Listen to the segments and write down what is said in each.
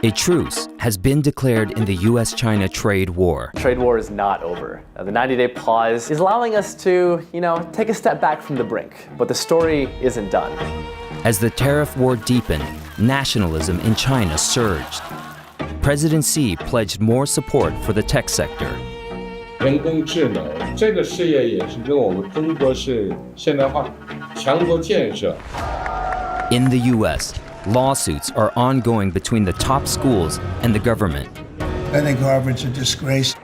A truce has been declared in the US-China trade war. Trade war is not over. The 90-day pause is allowing us to, take a step back from the brink, but the story isn't done. As the tariff war deepened, nationalism in China surged. President Xi pledged more support for the tech sector. 人工智能这个事业也是跟我们中国是现代化强国建设。 In the US, lawsuits are ongoing between the top schools and the government. I think Harvard's a disgrace.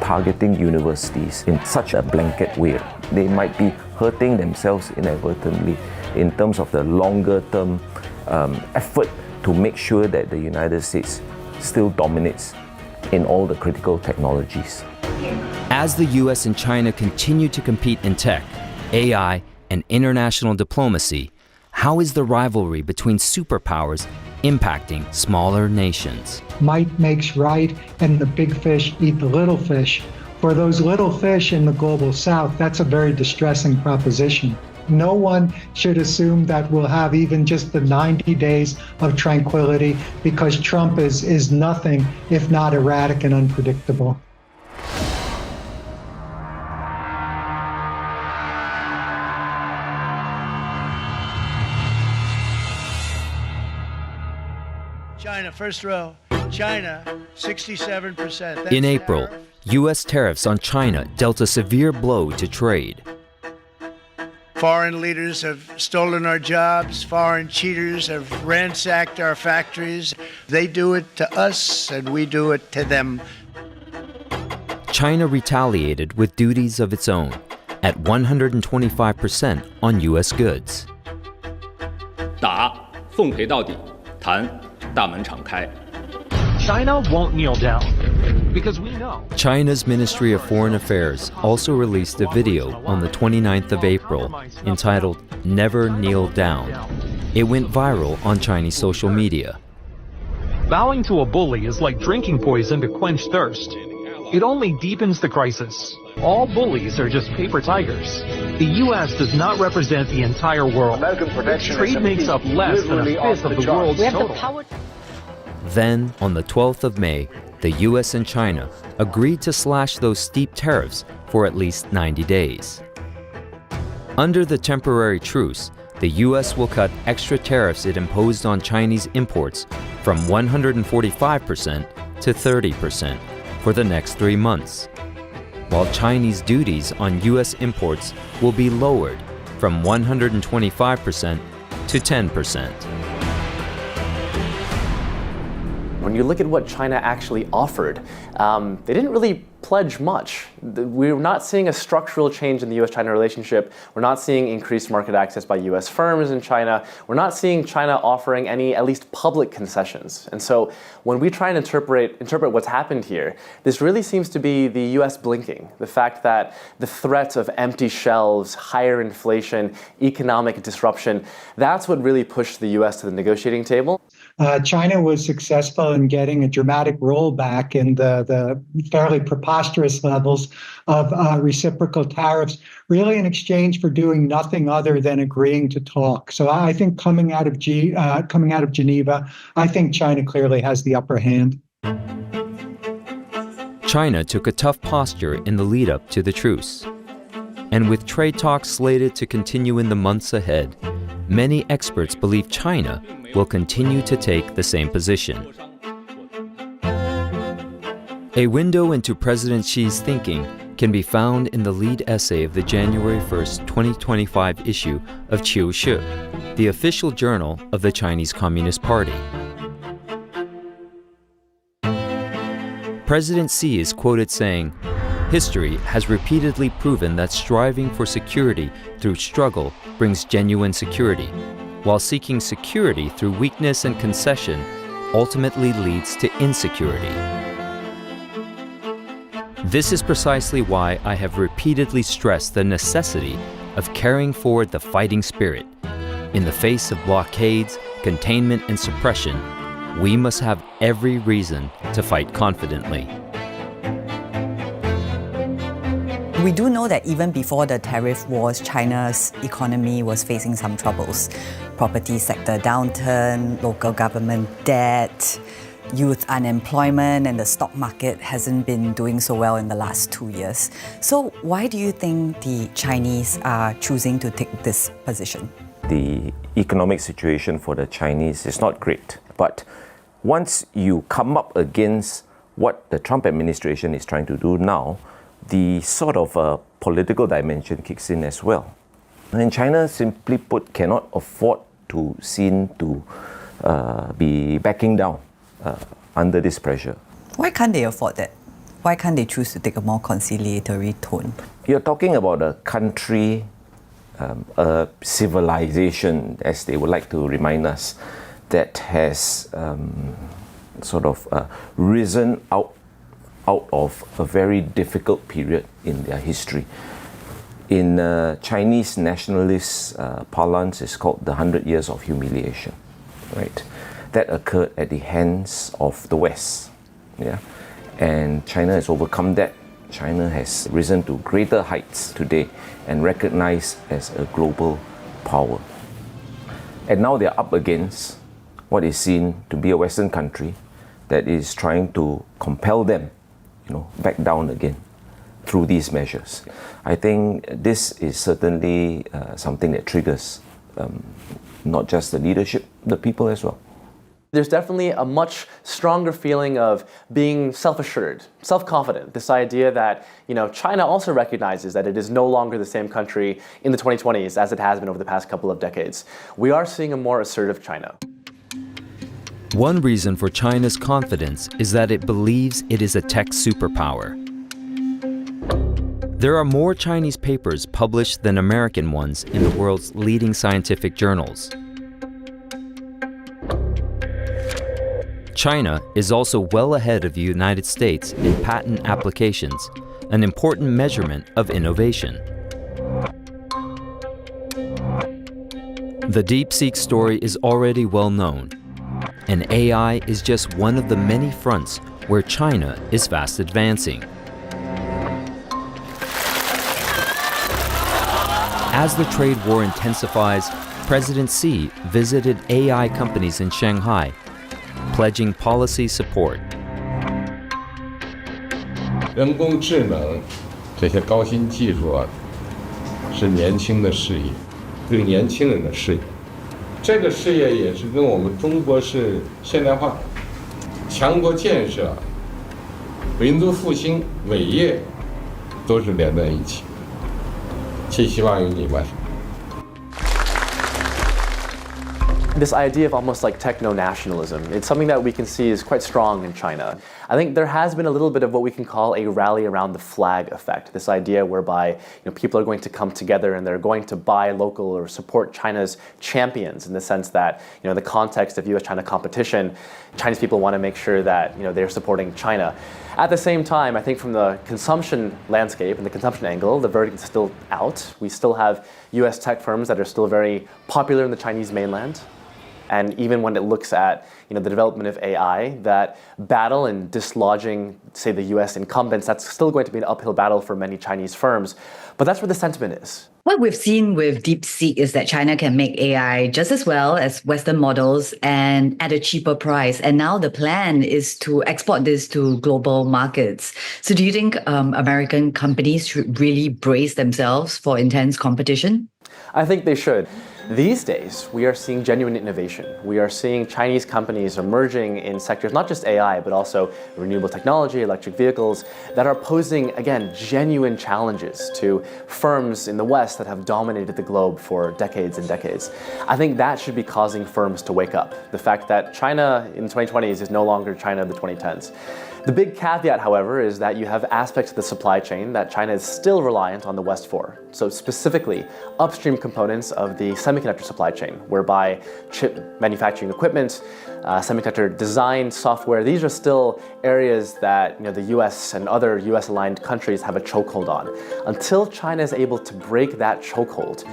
Targeting universities in such a blanket way, they might be hurting themselves inadvertently in terms of the longer-term effort to make sure that the United States still dominates in all the critical technologies. As the US and China continue to compete in tech, AI, and international diplomacy, how is the rivalry between superpowers impacting smaller nations? Might makes right, and the big fish eat the little fish. For those little fish in the global south, that's a very distressing proposition. No one should assume that we'll have even just the 90 days of tranquility, because Trump is nothing if not erratic and unpredictable. China, first row. China, 67%. In April, U.S. tariffs on China dealt a severe blow to trade. Foreign leaders have stolen our jobs. Foreign cheaters have ransacked our factories. They do it to us, and we do it to them. China retaliated with duties of its own at 125% on U.S. goods. 打，奉陪到底，谈，大门敞开。 China won't kneel down, because we know. China's Ministry of Foreign Affairs also released a video on the 29th of April entitled "Never Kneel Down." It went viral on Chinese social media. Bowing to a bully is like drinking poison to quench thirst. It only deepens the crisis. All bullies are just paper tigers. The U.S. does not represent the entire world. Trade makes up less than a fifth of the world's total. Then, on the 12th of May, the US and China agreed to slash those steep tariffs for at least 90 days. Under the temporary truce, the US will cut extra tariffs it imposed on Chinese imports from 145% to 30% for the next 3 months, while Chinese duties on US imports will be lowered from 125% to 10%. When you look at what China actually offered, they didn't really pledge much. We're not seeing a structural change in the US-China relationship. We're not seeing increased market access by US firms in China. We're not seeing China offering any, at least public concessions. And so when we try and interpret what's happened here, this really seems to be the US blinking. The fact that the threat of empty shelves, higher inflation, economic disruption, that's what really pushed the US to the negotiating table. China was successful in getting a dramatic rollback in the fairly preposterous levels of reciprocal tariffs, really in exchange for doing nothing other than agreeing to talk. So I think coming out of Geneva, I think China clearly has the upper hand. China took a tough posture in the lead-up to the truce. And with trade talks slated to continue in the months ahead, many experts believe China will continue to take the same position. A window into President Xi's thinking can be found in the lead essay of the January 1st, 2025 issue of Qiu Shi, the official journal of the Chinese Communist Party. President Xi is quoted saying, "History has repeatedly proven that striving for security through struggle brings genuine security, while seeking security through weakness and concession ultimately leads to insecurity." This is precisely why I have repeatedly stressed the necessity of carrying forward the fighting spirit. In the face of blockades, containment, and suppression, we must have every reason to fight confidently. We do know that even before the tariff wars, China's economy was facing some troubles. Property sector downturn, local government debt, youth unemployment, and the stock market hasn't been doing so well in the last 2 years. So why do you think the Chinese are choosing to take this position? The economic situation for the Chinese is not great. But once you come up against what the Trump administration is trying to do now, the sort of political dimension kicks in as well. And China, simply put, cannot afford to seem to be backing down under this pressure. Why can't they afford that? Why can't they choose to take a more conciliatory tone? You're talking about a country, a civilization, as they would like to remind us, that has risen out of a very difficult period in their history. In Chinese nationalist parlance, it's called the 100 Years of Humiliation, right? That occurred at the hands of the West, yeah? And China has overcome that. China has risen to greater heights today and recognized as a global power. And now they're up against what is seen to be a Western country that is trying to compel them, back down again through these measures. I think this is certainly something that triggers not just the leadership, the people as well. There's definitely a much stronger feeling of being self-assured, self-confident. This idea that, China also recognizes that it is no longer the same country in the 2020s as it has been over the past couple of decades. We are seeing a more assertive China. One reason for China's confidence is that it believes it is a tech superpower. There are more Chinese papers published than American ones in the world's leading scientific journals. China is also well ahead of the United States in patent applications, an important measurement of innovation. The DeepSeek story is already well known, and AI is just one of the many fronts where China is fast advancing. As the trade war intensifies, President Xi visited AI companies in Shanghai, pledging policy support. 人工智能这些高新技术啊，是年轻的事业，对年轻人的事业。这个事业也是跟我们中国式现代化、强国建设、民族复兴、伟业都是连在一起。寄希望于你们。 This idea of almost like techno-nationalism, it's something that we can see is quite strong in China. I think there has been a little bit of what we can call a rally around the flag effect. This idea whereby people are going to come together and they're going to buy local or support China's champions, in the sense that the context of U.S.-China competition, Chinese people want to make sure that they're supporting China. At the same time, I think from the consumption landscape and the consumption angle, the verdict is still out. We still have U.S. tech firms that are still very popular in the Chinese mainland. And even when it looks at the development of AI, that battle and dislodging, say, the US incumbents, that's still going to be an uphill battle for many Chinese firms. But that's where the sentiment is. What we've seen with DeepSeek is that China can make AI just as well as Western models and at a cheaper price. And now the plan is to export this to global markets. So do you think American companies should really brace themselves for intense competition? I think they should. These days, we are seeing genuine innovation. We are seeing Chinese companies emerging in sectors, not just AI, but also renewable technology, electric vehicles, that are posing, again, genuine challenges to firms in the West that have dominated the globe for decades and decades. I think that should be causing firms to wake up. The fact that China in the 2020s is no longer China of the 2010s. The big caveat, however, is that you have aspects of the supply chain that China is still reliant on the West for. So specifically, upstream components of the semiconductor supply chain, whereby chip manufacturing equipment, semiconductor design software, these are still areas that the US and other US-aligned countries have a chokehold on. Until China is able to break that chokehold,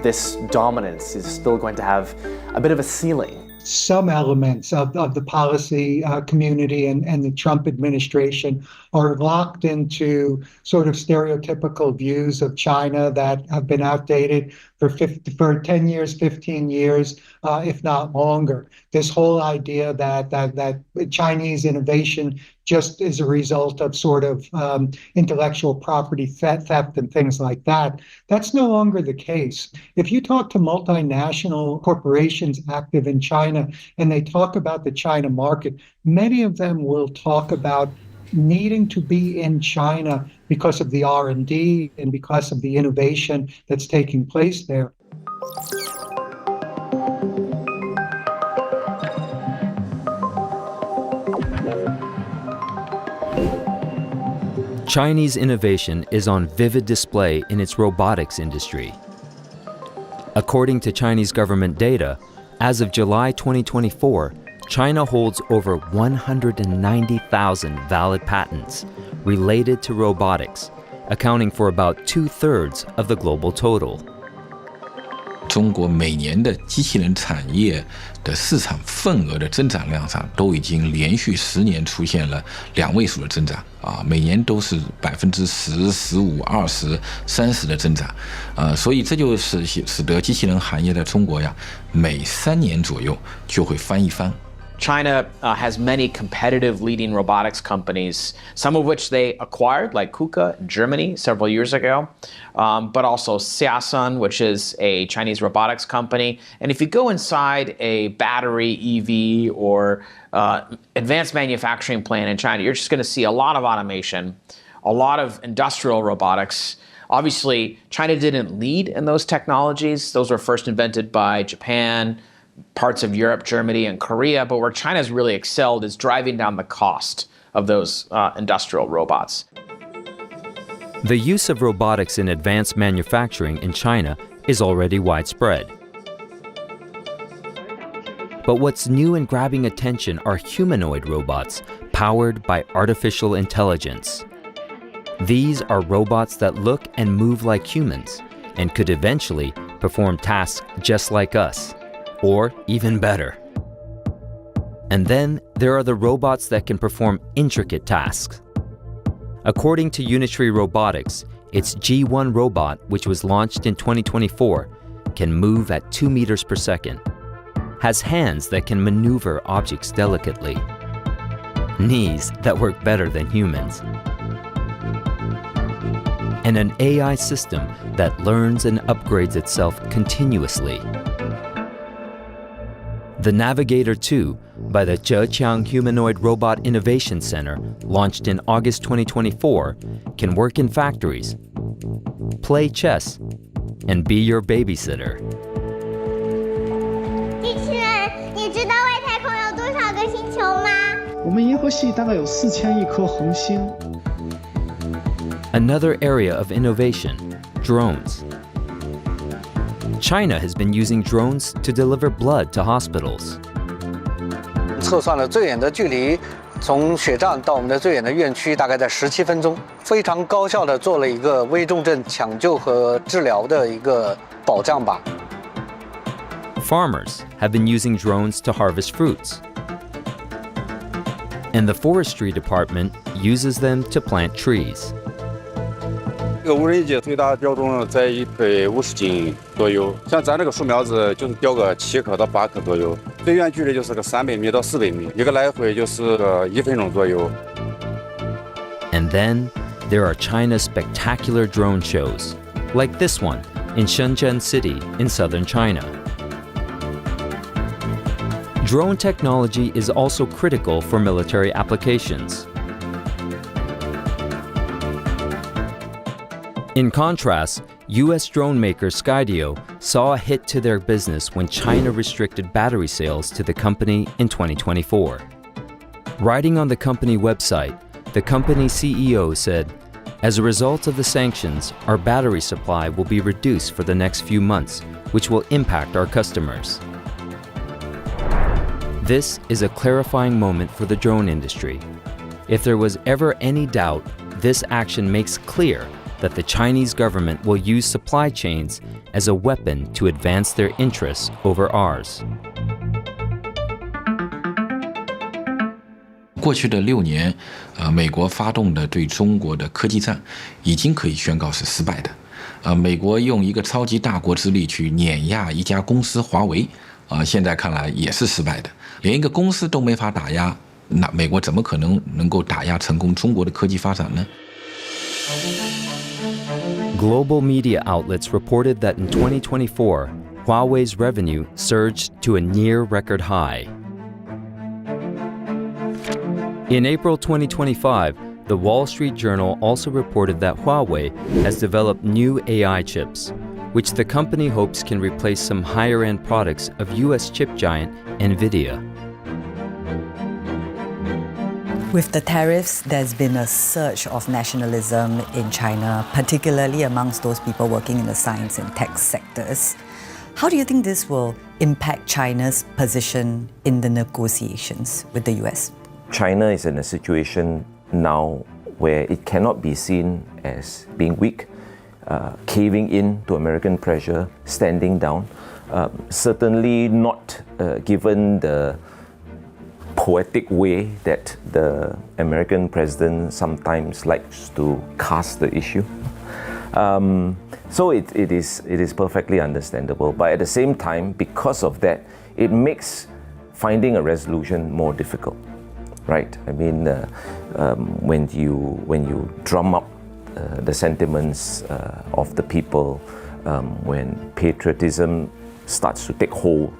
this dominance is still going to have a bit of a ceiling. some elements of the policy community and the Trump administration are locked into sort of stereotypical views of China that have been outdated for 10 years, 15 years, if not longer. This whole idea that Chinese innovation just is a result of sort of intellectual property theft and things like that. That's no longer the case. If you talk to multinational corporations active in China and they talk about the China market, many of them will talk about needing to be in China because of the R&D and because of the innovation that's taking place there. Chinese innovation is on vivid display in its robotics industry. According to Chinese government data, as of July 2024, China holds over 190,000 valid patents related to robotics, accounting for about 2/3 of the global total. 中国每年的机器人产业的市场份额的增长量上，都已经连续10年出现了2位数的增长啊，每年都是10%、15%、20%、30%的增长，所以这就是使得机器人行业在中国呀，每3年左右就会翻一番。 China has many competitive leading robotics companies, some of which they acquired, like KUKA in Germany several years ago, but also Xiasun, which is a Chinese robotics company. And if you go inside a battery EV or advanced manufacturing plant in China, you're just going to see a lot of automation, a lot of industrial robotics. Obviously, China didn't lead in those technologies. Those were first invented by Japan, parts of Europe, Germany, and Korea, but where China's really excelled is driving down the cost of those industrial robots. The use of robotics in advanced manufacturing in China is already widespread. But what's new and grabbing attention are humanoid robots powered by artificial intelligence. These are robots that look and move like humans and could eventually perform tasks just like us. Or even better. And then there are the robots that can perform intricate tasks. According to Unitree Robotics, its G1 robot, which was launched in 2024, can move at 2 meters per second, has hands that can maneuver objects delicately, knees that work better than humans, and an AI system that learns and upgrades itself continuously. The Navigator 2 by the Zhejiang Humanoid Robot Innovation Center, launched in August 2024, can work in factories, play chess, and be your babysitter. 机器人，你知道外太空有多少个星球吗？我们银河系大概有4000亿颗恒星。 Another area of innovation, drones. China has been using drones to deliver blood to hospitals. 测算了最远的距离，从血站到我们的最远的院区，大概在17分钟，非常高效的做了一个危重症抢救和治疗的一个保障吧。 Farmers have been using drones to harvest fruits. And the forestry department uses them to plant trees. 这个无人机最大标重在150斤左右，像咱这个树苗子就是吊个7克到8克左右，最远距离就是个300米到400米，一个来回就是个1分钟左右。And then there are China's spectacular drone shows, like this one in Shenzhen City in southern China. Drone technology is also critical for military applications. In contrast, U.S. drone maker Skydio saw a hit to their business when China restricted battery sales to the company in 2024. Writing on the company website, the company CEO said, "As a result of the sanctions, our battery supply will be reduced for the next few months, which will impact our customers." This is a clarifying moment for the drone industry. If there was ever any doubt, this action makes clear that the Chinese government will use supply chains as a weapon to advance their interests over ours. 过去的6年，美国发动的对中国的科技战，已经可以宣告是失败的。美国用一个超级大国之力去碾压一家公司华为，现在看来也是失败的。连一个公司都没法打压，那美国怎么可能够打压成功中国的科技发展呢？ Global media outlets reported that in 2024, Huawei's revenue surged to a near record high. In April 2025, the Wall Street Journal also reported that Huawei has developed new AI chips, which the company hopes can replace some higher-end products of US chip giant NVIDIA. With the tariffs, there's been a surge of nationalism in China, particularly amongst those people working in the science and tech sectors. How do you think this will impact China's position in the negotiations with the US? China is in a situation now where it cannot be seen as being weak, caving in to American pressure, standing down. Certainly not given the poetic way that the American president sometimes likes to cast the issue. So it is perfectly understandable, but at the same time, because of that, it makes finding a resolution more difficult, right? I mean, when you drum up the sentiments of the people, when patriotism starts to take hold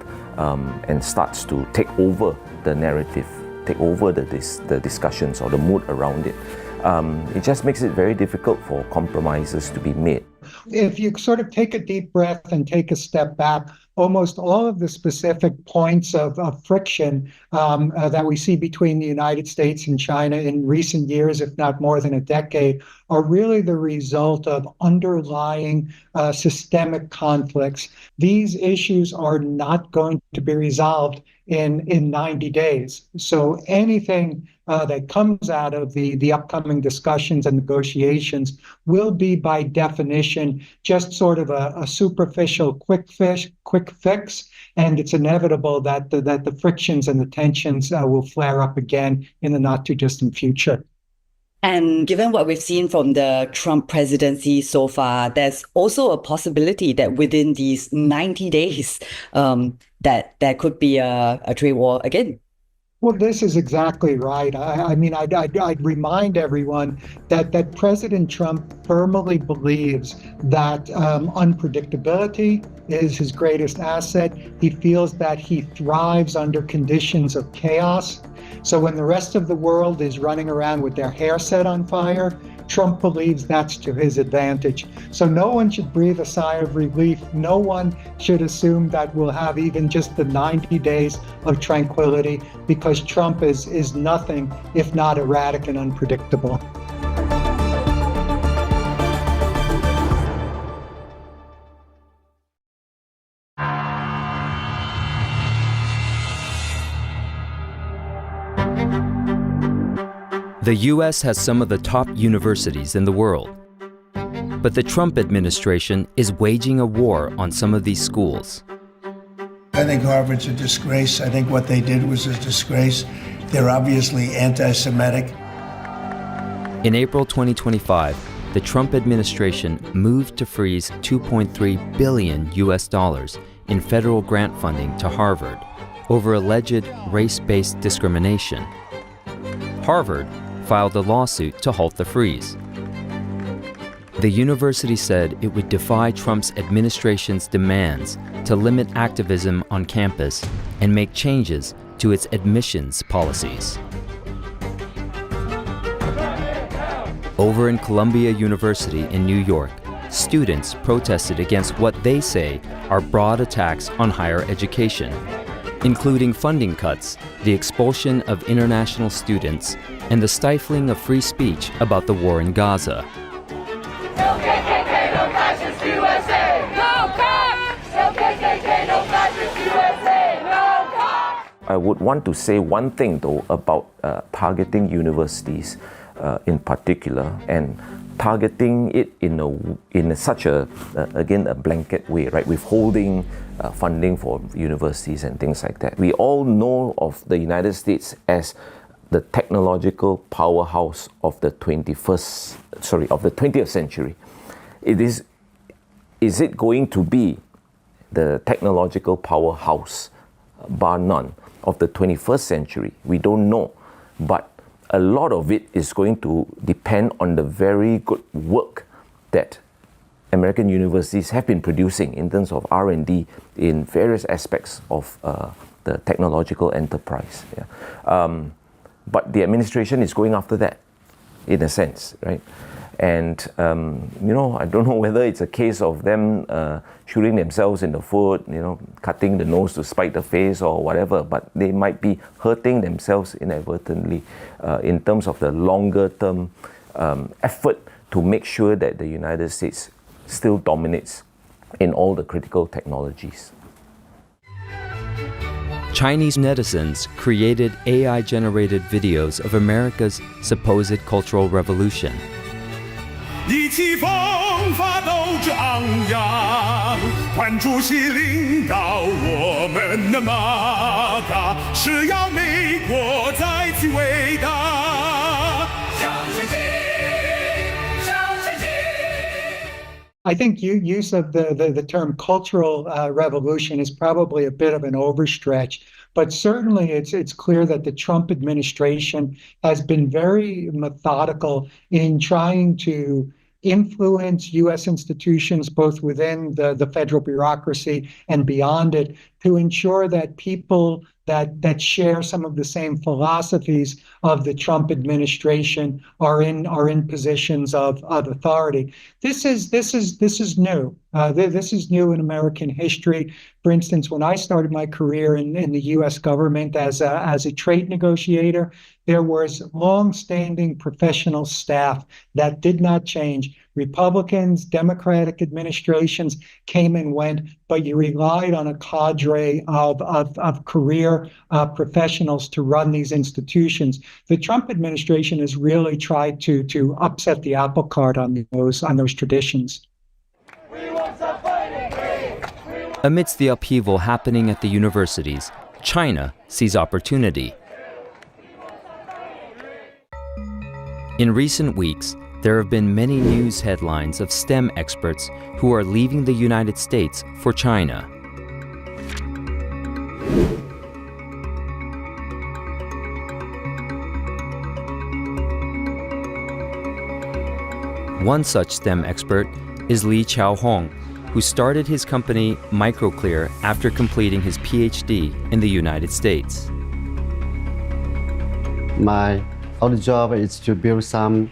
and starts to take over the narrative, take over the discussions or the mood around it, it just makes it very difficult for compromises to be made. If you sort of take a deep breath and take a step back, almost all of the specific points of friction that we see between the United States and China in recent years, if not more than a decade, are really the result of underlying systemic conflicts. These issues are not going to be resolved in 90 days. So anything that comes out of the upcoming discussions and negotiations will be by definition just sort of a superficial quick fix, and it's inevitable that the frictions and the tensions will flare up again in the not too distant future. And given what we've seen from the Trump presidency so far, there's also a possibility that within these 90 days, that there could be a trade war again. Well, this is exactly right. I mean, I'd remind everyone that President Trump firmly believes that unpredictability is his greatest asset. He feels that he thrives under conditions of chaos. So when the rest of the world is running around with their hair set on fire, Trump believes that's to his advantage. So no one should breathe a sigh of relief. No one should assume that we'll have even just the 90 days of tranquility, because Trump is nothing if not erratic and unpredictable. The US has some of the top universities in the world, but the Trump administration is waging a war on some of these schools. I think Harvard's a disgrace. I think what they did was a disgrace. They're obviously anti-Semitic. In April 2025, the Trump administration moved to freeze $2.3 billion in federal grant funding to Harvard over alleged race-based discrimination. Harvard filed a lawsuit to halt the freeze. The university said it would defy Trump's administration's demands to limit activism on campus and make changes to its admissions policies. Over in Columbia University in New York, students protested against what they say are broad attacks on higher education, including funding cuts, the expulsion of international students, and the stifling of free speech about the war in Gaza. No KKK, no fascist USA! No cops! No KKK, no fascist USA! No cops! I would want to say one thing though about targeting universities in particular, and targeting it in such a blanket way, right? Withholding funding for universities and things like that. We all know of the United States as the technological powerhouse of the 20th century. Is it going to be the technological powerhouse, bar none, of the 21st century? We don't know, but a lot of it is going to depend on the very good work that American universities have been producing in terms of R&D in various aspects of the technological enterprise. Yeah. But the administration is going after that, in a sense, right? And I don't know whether it's a case of them shooting themselves in the foot, cutting the nose to spite the face or whatever, but they might be hurting themselves inadvertently in terms of the longer term effort to make sure that the United States still dominates in all the critical technologies. Chinese netizens created AI-generated videos of America's supposed cultural revolution. 意气风发斗志昂扬，换主席领导我们的马达，是要美国再次伟大。向前进，向前进。 I think use of the term cultural revolution is probably a bit of an overstretch, but certainly it's clear that the Trump administration has been very methodical in trying to influence U.S. institutions, both within the federal bureaucracy and beyond it, to ensure that people that share some of the same philosophies of the Trump administration are in positions of authority. This is new. This is new in American history. For instance, when I started my career in the U.S. government as a trade negotiator, there was long-standing professional staff that did not change. Republicans, Democratic administrations came and went, but you relied on a cadre of career professionals to run these institutions. The Trump administration has really tried to upset the apple cart on those traditions. Amidst the upheaval happening at the universities, China sees opportunity. In recent weeks, there have been many news headlines of STEM experts who are leaving the United States for China. One such STEM expert is Li Qiaohong, who started his company Microclear after completing his PhD in the United States. My other job is to build some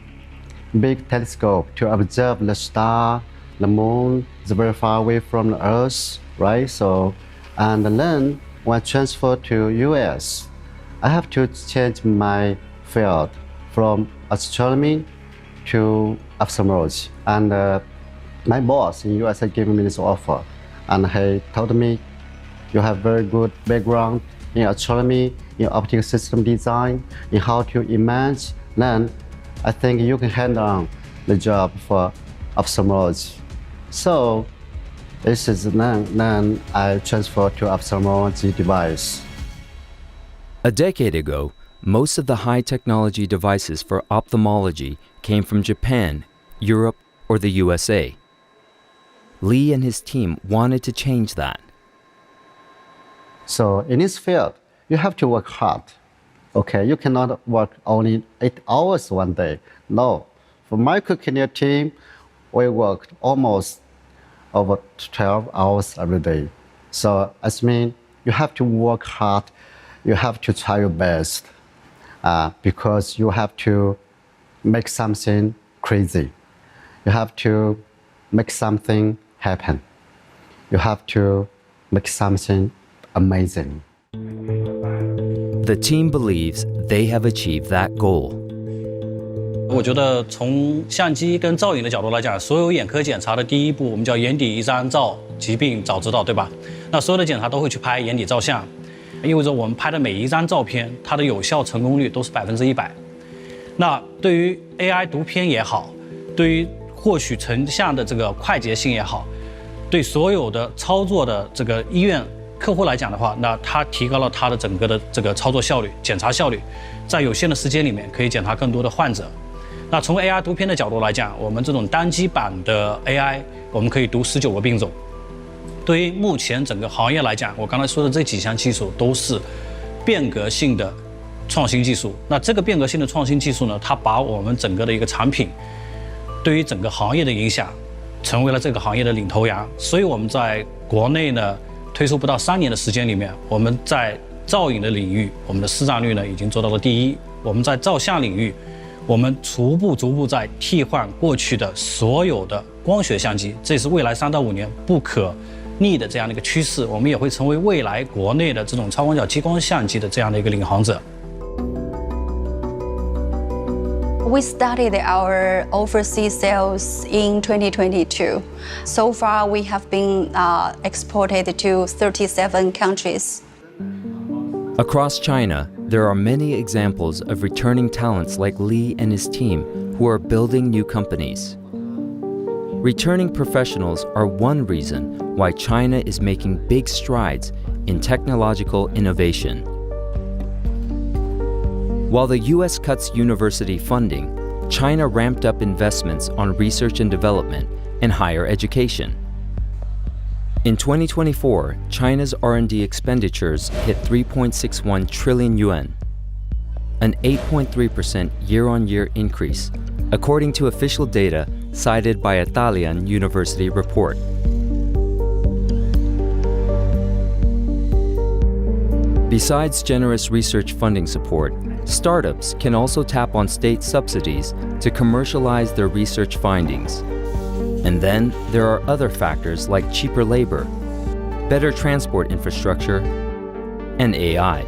big telescope to observe the star, the moon, is very far away from the Earth, right? So, and then when I transfer to US, I have to change my field from astronomy to ophthalmology. And my boss in US had given me this offer, and he told me, you have very good background in astronomy, in optical system design, in how to image, then I think you can handle the job for ophthalmology. So this is then I transferred to ophthalmology device. A decade ago, most of the high-technology devices for ophthalmology came from Japan, Europe, or the USA. Li and his team wanted to change that. So in this field, you have to work hard. Okay, you cannot work only 8 hours one day. No, for my Microclear team, we worked almost over 12 hours every day. So I mean, you have to work hard. You have to try your best because you have to make something crazy. You have to make something happen. You have to make something amazing. The team believes they have achieved that goal. 我觉得从相机跟造影的角度来讲，所有眼科检查的第一步，我们叫眼底一张照，疾病早知道，对吧？那所有的检查都会去拍眼底照相，意味着我们拍的每一张照片，它的有效成功率都是100%。那对于 AI 读片也好，对于获取成像的这个快捷性也好，对所有的操作的这个医院客户来讲的话，那它提高了它的整个的这个操作效率、检查效率，在有限的时间里面可以检查更多的患者。那从 AI 读片的角度来讲，我们这种单机版的 AI， 我们可以读19个病种。对于目前整个行业来讲，我刚才说的这几项技术都是变革性的创新技术。那这个变革性的创新技术呢，它把我们整个的一个产品对于整个行业的影响，成为了这个行业的领头羊。所以我们在国内呢，推出不到3年的时间里面，我们在造影的领域，我们的市占率呢已经做到了第1。我们在照相领域，我们逐步在替换过去的所有的光学相机，这是未来3到5年不可逆的这样的一个趋势。我们也会成为未来国内的这种超广角激光相机的这样的一个领航者。We started our overseas sales in 2022. So far, we have been exported to 37 countries. Across China, there are many examples of returning talents like Li and his team who are building new companies. Returning professionals are one reason why China is making big strides in technological innovation. While the US cuts university funding, China ramped up investments on research and development and higher education. In 2024, China's R&D expenditures hit 3.61 trillion yuan, an 8.3% year-on-year increase, according to official data cited by a Dalian University report. Besides generous research funding support, startups can also tap on state subsidies to commercialize their research findings. And then there are other factors like cheaper labor, better transport infrastructure, and AI,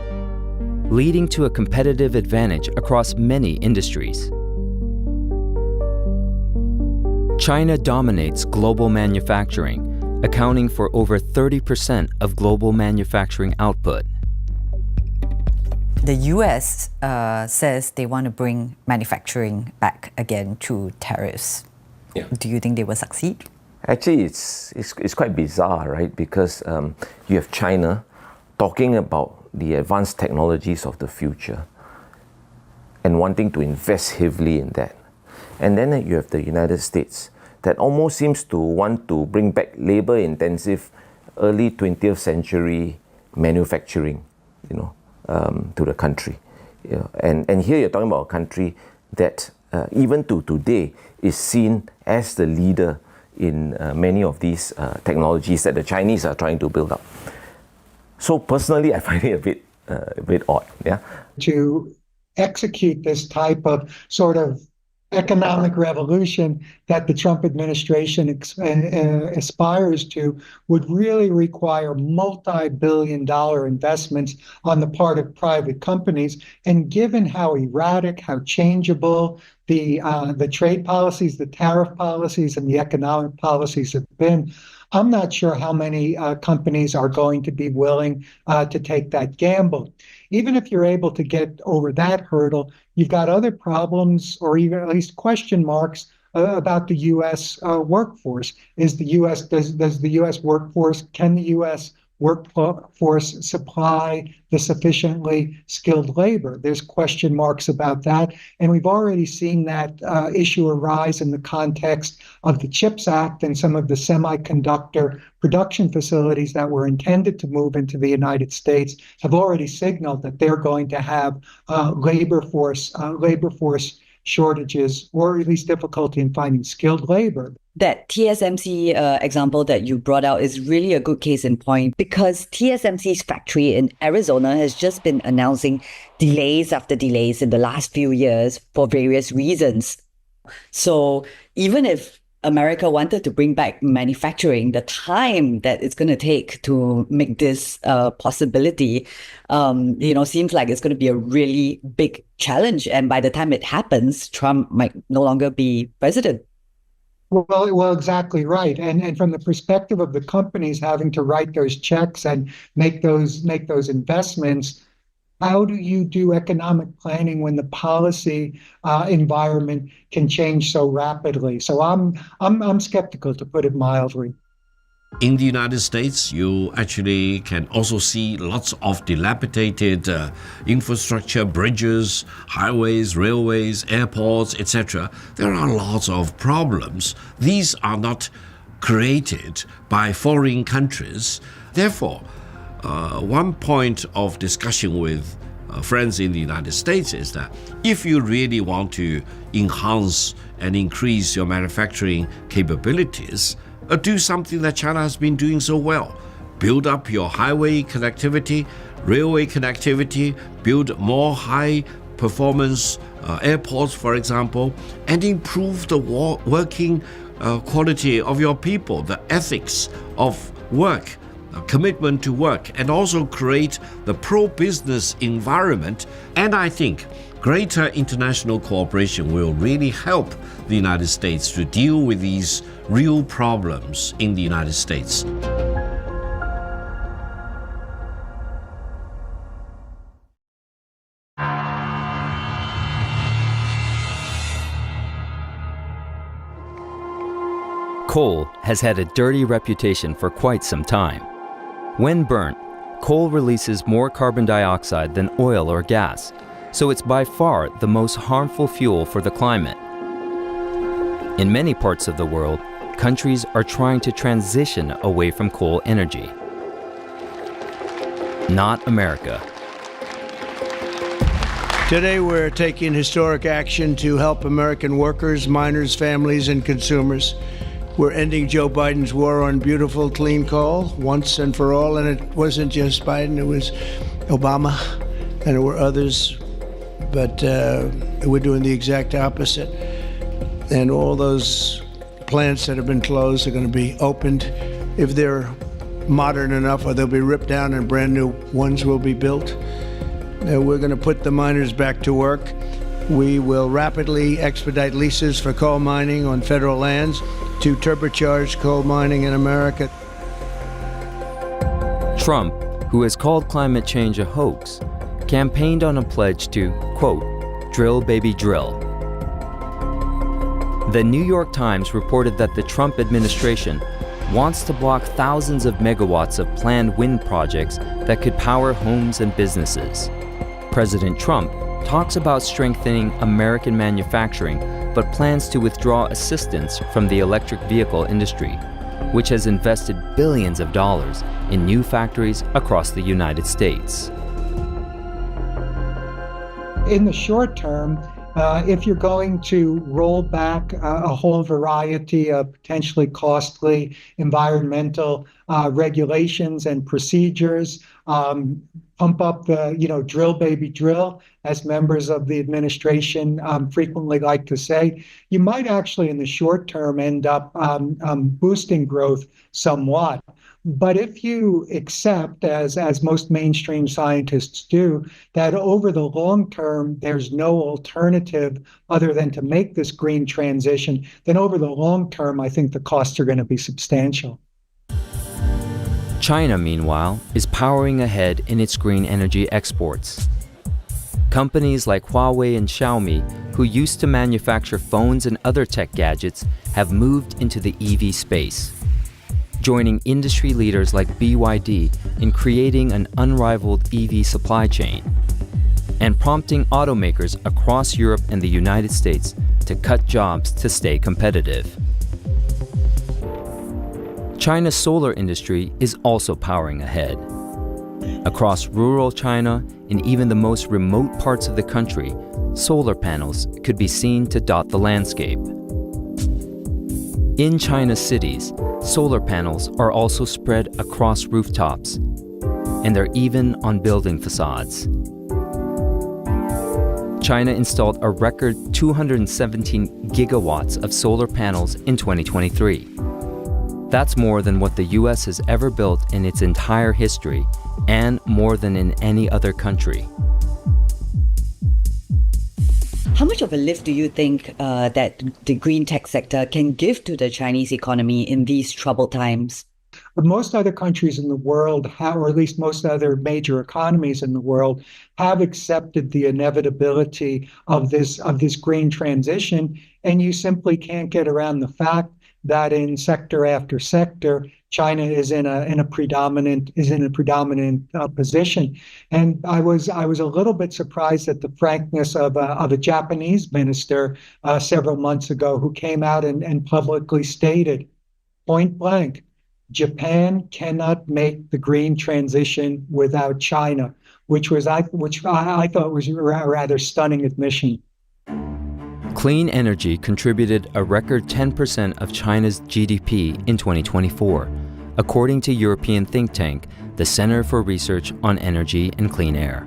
leading to a competitive advantage across many industries. China dominates global manufacturing, accounting for over 30% of global manufacturing output. The US says they want to bring manufacturing back again through tariffs. Yeah. Do you think they will succeed? Actually, it's quite bizarre, right? Because you have China talking about the advanced technologies of the future and wanting to invest heavily in that. And then you have the United States that almost seems to want to bring back labor-intensive early 20th century manufacturing, to the country. And here you're talking about a country that even to today is seen as the leader in many of these technologies that the Chinese are trying to build up. So personally, I find it a bit odd. Yeah. To execute this type of sort of economic revolution that the Trump administration aspires to would really require multi-billion-dollar investments on the part of private companies. And given how erratic, how changeable the trade policies, the tariff policies, and the economic policies have been, I'm not sure how many companies are going to be willing to take that gamble. Even if you're able to get over that hurdle, you've got other problems, or even at least question marks about the U.S. Workforce. Does the U.S. workforce, can the U.S. workforce supply the sufficiently skilled labor? There's question marks about that. And we've already seen that issue arise in the context of the CHIPS Act and some of the semiconductor production facilities that were intended to move into the United States have already signaled that they're going to have labor force shortages, or at least difficulty in finding skilled labor. That TSMC example that you brought out is really a good case in point, because TSMC's factory in Arizona has just been announcing delays after delays in the last few years for various reasons. So even if America wanted to bring back manufacturing, the time that it's going to take to make this a possibility, seems like it's going to be a really big challenge. And by the time it happens, Trump might no longer be president. Well, exactly right. And from the perspective of the companies having to write those checks and make those investments, how do you do economic planning when the policy environment can change so rapidly? So I'm skeptical, to put it mildly. In the United States, you actually can also see lots of dilapidated infrastructure, bridges, highways, railways, airports, etc. There are lots of problems. These are not created by foreign countries. Therefore, one point of discussion with friends in the United States is that if you really want to enhance and increase your manufacturing capabilities, do something that China has been doing so well. Build up your highway connectivity, railway connectivity, build more high-performance airports, for example, and improve the working quality of your people, the ethics of work, commitment to work, and also create the pro-business environment. And I think greater international cooperation will really help the United States to deal with these real problems in the United States. Coal has had a dirty reputation for quite some time. When burnt, coal releases more carbon dioxide than oil or gas, so it's by far the most harmful fuel for the climate. In many parts of the world, countries are trying to transition away from coal energy. Not America. Today we're taking historic action to help American workers, miners, families, and consumers. We're ending Joe Biden's war on beautiful, clean coal once and for all, and it wasn't just Biden, it was Obama, and there were others, but we're doing the exact opposite. And all those plants that have been closed are going to be opened. If they're modern enough, or they'll be ripped down and brand new ones will be built. We're going to put the miners back to work. We will rapidly expedite leases for coal mining on federal lands to turbocharge coal mining in America. Trump, who has called climate change a hoax, campaigned on a pledge to, quote, drill baby drill. The New York Times reported that the Trump administration wants to block thousands of megawatts of planned wind projects that could power homes and businesses. President Trump talks about strengthening American manufacturing, but plans to withdraw assistance from the electric vehicle industry, which has invested billions of dollars in new factories across the United States. In the short term, if you're going to roll back a whole variety of potentially costly environmental regulations and procedures, pump up the, drill baby drill, as members of the administration frequently like to say, you might actually in the short term end up boosting growth somewhat. But if you accept, as most mainstream scientists do, that over the long term, there's no alternative other than to make this green transition, then over the long term, I think the costs are going to be substantial. China, meanwhile, is powering ahead in its green energy exports. Companies like Huawei and Xiaomi, who used to manufacture phones and other tech gadgets, have moved into the EV space, joining industry leaders like BYD in creating an unrivaled EV supply chain, and prompting automakers across Europe and the United States to cut jobs to stay competitive. China's solar industry is also powering ahead. Across rural China and even the most remote parts of the country, solar panels could be seen to dot the landscape. In China's cities, solar panels are also spread across rooftops, and they're even on building facades. China installed a record 217 gigawatts of solar panels in 2023. That's more than what the US has ever built in its entire history, and more than in any other country. How much of a lift do you think that the green tech sector can give to the Chinese economy in these troubled times? But most other countries in the world, or at least most other major economies in the world, have accepted the inevitability of this green transition, and you simply can't get around the fact that in sector after sector, China is in a predominant position. And I was a little bit surprised at the frankness of a Japanese minister several months ago who came out and publicly stated, point blank, Japan cannot make the green transition without China, which I thought was a rather stunning admission. Clean energy contributed a record 10% of China's GDP in 2024, according to European think tank, the Center for Research on Energy and Clean Air.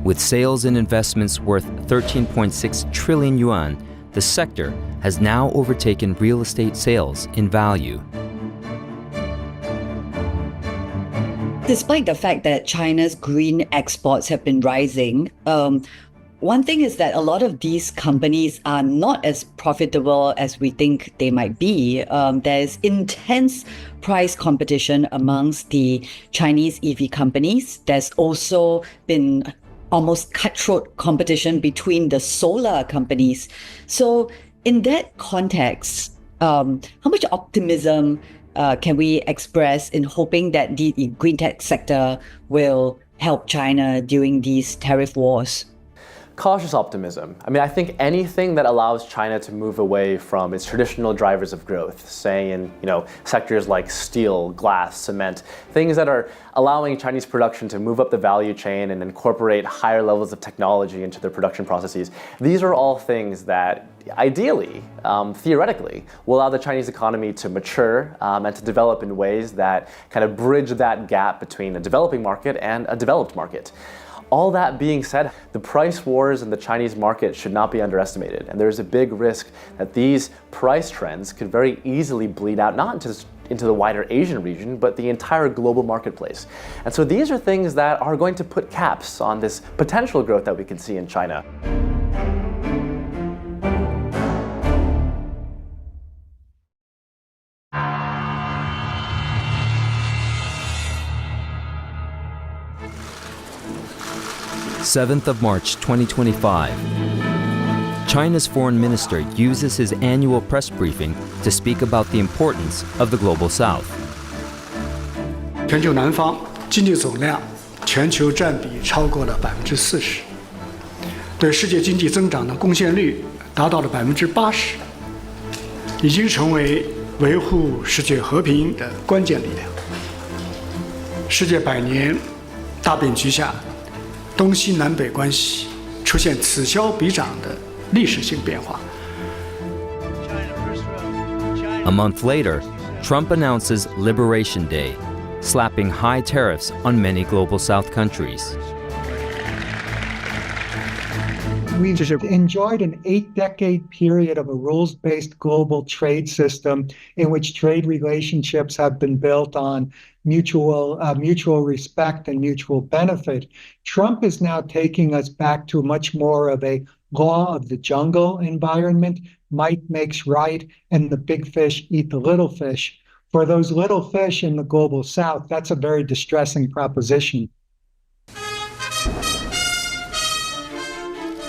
With sales and investments worth 13.6 trillion yuan, the sector has now overtaken real estate sales in value. Despite the fact that China's green exports have been rising, one thing is that a lot of these companies are not as profitable as we think they might be. There's intense price competition amongst the Chinese EV companies. There's also been almost cutthroat competition between the solar companies. So in that context, how much optimism can we express in hoping that the green tech sector will help China during these tariff wars? Cautious optimism. I mean, I think anything that allows China to move away from its traditional drivers of growth, say in sectors like steel, glass, cement, things that are allowing Chinese production to move up the value chain and incorporate higher levels of technology into their production processes. These are all things that ideally, theoretically, will allow the Chinese economy to mature and to develop in ways that kind of bridge that gap between a developing market and a developed market. All that being said, the price wars in the Chinese market should not be underestimated, and there's a big risk that these price trends could very easily bleed out not into the wider Asian region, but the entire global marketplace. And so these are things that are going to put caps on this potential growth that we can see in China. March 2025. China's foreign minister uses his annual press briefing to speak about the importance of the global south. 全球南方经济总量全球占比超过了40%，对世界经济增长的贡献率达到了80%，已经成为维护世界和平的关键力量。世界百年大变局下，东西南北关系出现此消彼长的历史性变化。 A month later, Trump announces Liberation Day, slapping high tariffs on many global South countries. We've enjoyed an 8-decade period of a rules-based global trade system in which trade relationships have been built on mutual respect and mutual benefit. Trump is now taking us back to much more of a law of the jungle environment. Might makes right, and the big fish eat the little fish. For those little fish in the global south, that's a very distressing proposition.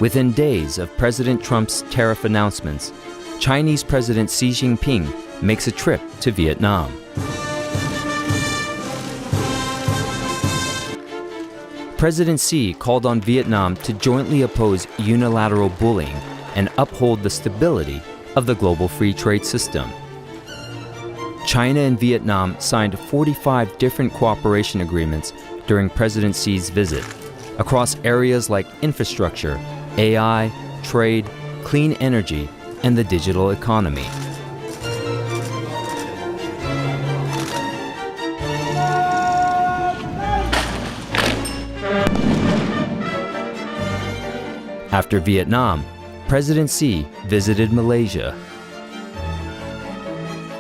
Within days of President Trump's tariff announcements, Chinese President Xi Jinping makes a trip to Vietnam. President Xi called on Vietnam to jointly oppose unilateral bullying and uphold the stability of the global free trade system. China and Vietnam signed 45 different cooperation agreements during President Xi's visit, across areas like infrastructure, AI, trade, clean energy, and the digital economy. After Vietnam, President Xi visited Malaysia.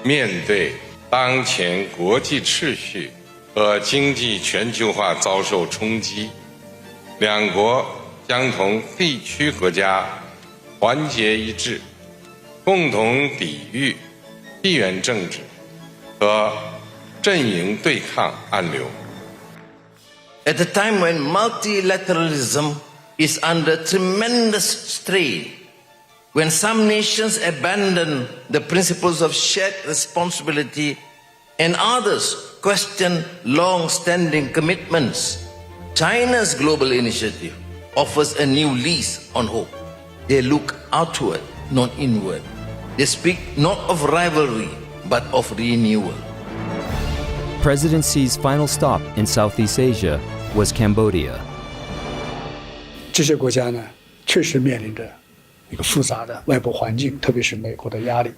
面对当前国际秩序和经济全球化遭受冲击，两国将同地区国家团结一致，共同抵御地缘政治和阵营对抗暗流。 At a time when multilateralism is under tremendous strain, When some nations abandon the principles of shared responsibility and others question long-standing commitments, China's global initiative offers a new lease on hope. They look outward, not inward. They speak not of rivalry, but of renewal. President Xi's final stop in Southeast Asia was Cambodia. 这些国家呢，确实面临着一个复杂的外部环境，特别是美国的压力。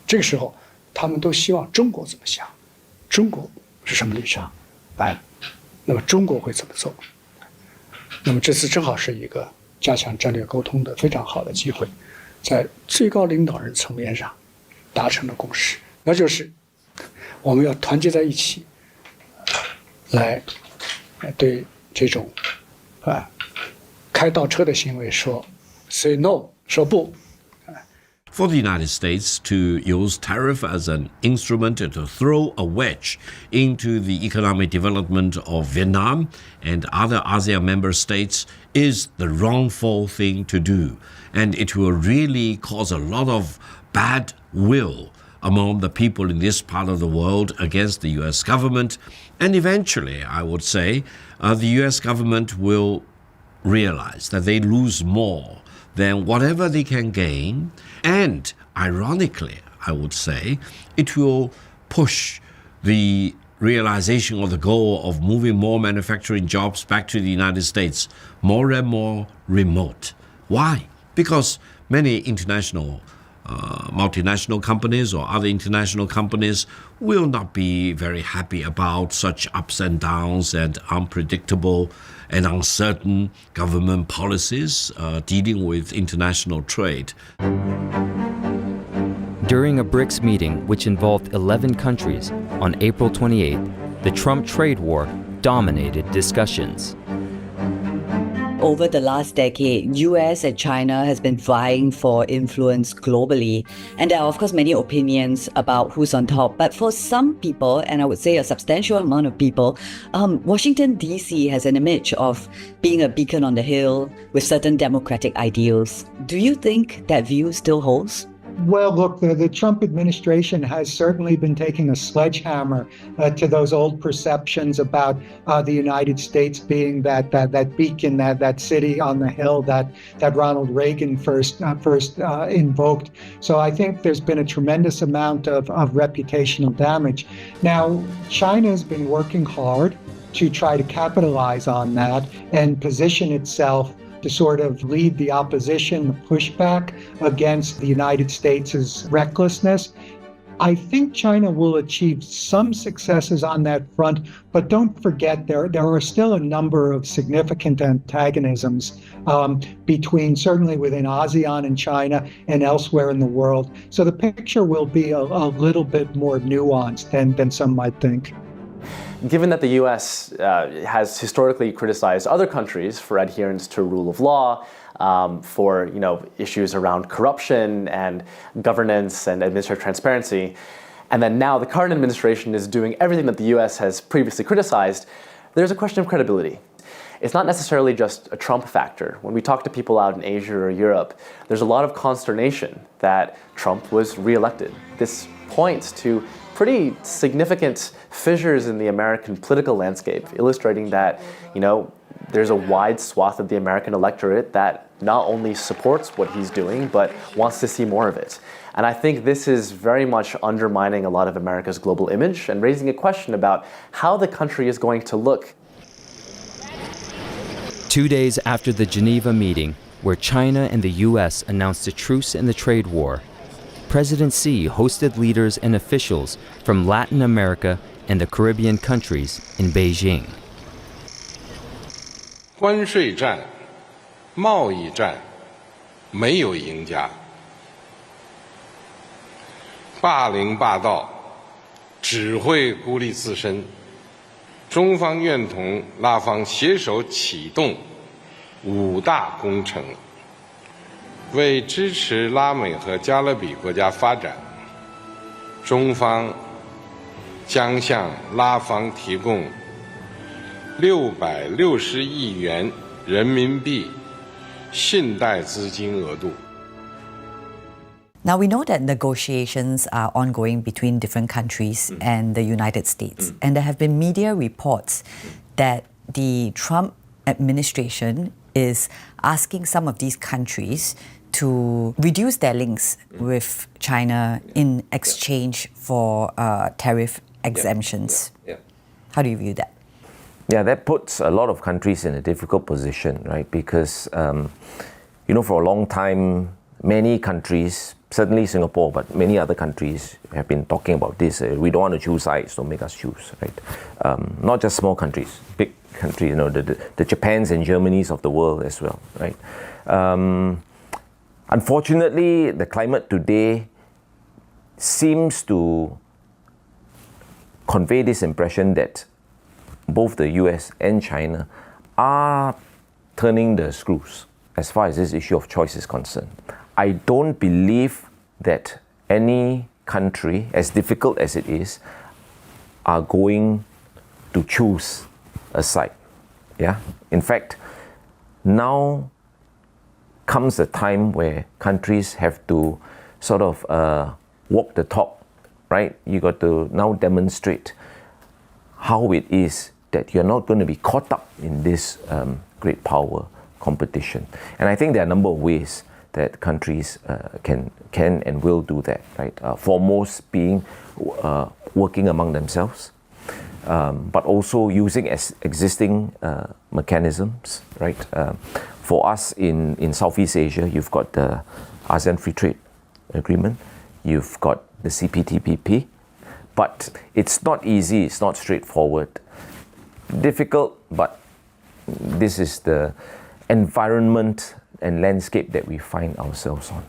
这个时候，他们都希望中国怎么想，中国是什么立场，那么中国会怎么做？那么这次正好是一个加强战略沟通的非常好的机会，在最高领导人层面上达成了共识，那就是我们要团结在一起，来对这种开倒车的行为说 say no， 说不。For the United States to use tariff as an instrument to throw a wedge into the economic development of Vietnam and other ASEAN member states is the wrongful thing to do. And it will really cause a lot of bad will among the people in this part of the world against the US government. And eventually, I would say, the US government will realize that they lose more than whatever they can gain. And ironically, I would say, it will push the realization of the goal of moving more manufacturing jobs back to the United States more and more remote. Why? Because many international multinational companies or other international companies will not be very happy about such ups and downs and unpredictable and uncertain government policies dealing with international trade. During a BRICS meeting which involved 11 countries on April 28, the Trump trade war dominated discussions. Over the last decade, US and China has been vying for influence globally. And there are, of course, many opinions about who's on top. But for some people, and I would say a substantial amount of people, Washington, D.C. has an image of being a beacon on the hill with certain democratic ideals. Do you think that view still holds? Well, look, the Trump administration has certainly been taking a sledgehammer to those old perceptions about the United States being that beacon, that city on the hill that Ronald Reagan first invoked. So I think there's been a tremendous amount of reputational damage. Now, China's been working hard to try to capitalize on that and position itself to sort of lead the opposition, the pushback against the United States' recklessness. I think China will achieve some successes on that front, but don't forget there are still a number of significant antagonisms between, certainly within ASEAN and China and elsewhere in the world. So the picture will be a little bit more nuanced than some might think. Given that the U.S. Has historically criticized other countries for adherence to rule of law, for issues around corruption and governance and administrative transparency, and then now the current administration is doing everything that the U.S. has previously criticized, there's a question of credibility. It's not necessarily just a Trump factor. When we talk to people out in Asia or Europe, there's a lot of consternation that Trump was reelected. This points to pretty significant fissures in the American political landscape, illustrating that, there's a wide swath of the American electorate that not only supports what he's doing, but wants to see more of it. And I think this is very much undermining a lot of America's global image and raising a question about how the country is going to look. 2 days after the Geneva meeting, where China and the U.S. announced a truce in the trade war, President Xi hosted leaders and officials from Latin America and the Caribbean countries in Beijing. 关税战、贸易战没有赢家，霸凌霸道只会孤立自身。中方愿同拉方携手启动5大工程。 为支持拉美和加勒比国家发展，中方将向拉方提供660亿元人民币信贷资金额度。Now, we know that negotiations are ongoing between different countries and the United States. And there have been media reports that the Trump administration is asking some of these countries to reduce their links with China in exchange for tariff exemptions. How do you view that? Yeah, that puts a lot of countries in a difficult position, right? Because, for a long time, many countries, certainly Singapore, but many other countries have been talking about this. We don't want to choose sides, don't make us choose, right? Not just small countries, big countries, the Japans and Germanys of the world as well, right? Unfortunately, the climate today seems to convey this impression that both the US and China are turning the screws as far as this issue of choice is concerned. I don't believe that any country, as difficult as it is, are going to choose a side. Yeah? In fact, now comes a time where countries have to sort of walk the talk, right? You got to now demonstrate how it is that you're not going to be caught up in this great power competition. And I think there are a number of ways that countries can and will do that, right? Foremost being working among themselves, but also using existing mechanisms, right? For us in Southeast Asia, you've got the ASEAN Free Trade Agreement, you've got the CPTPP, but it's not easy, it's not straightforward. Difficult, but this is the environment and landscape that we find ourselves on.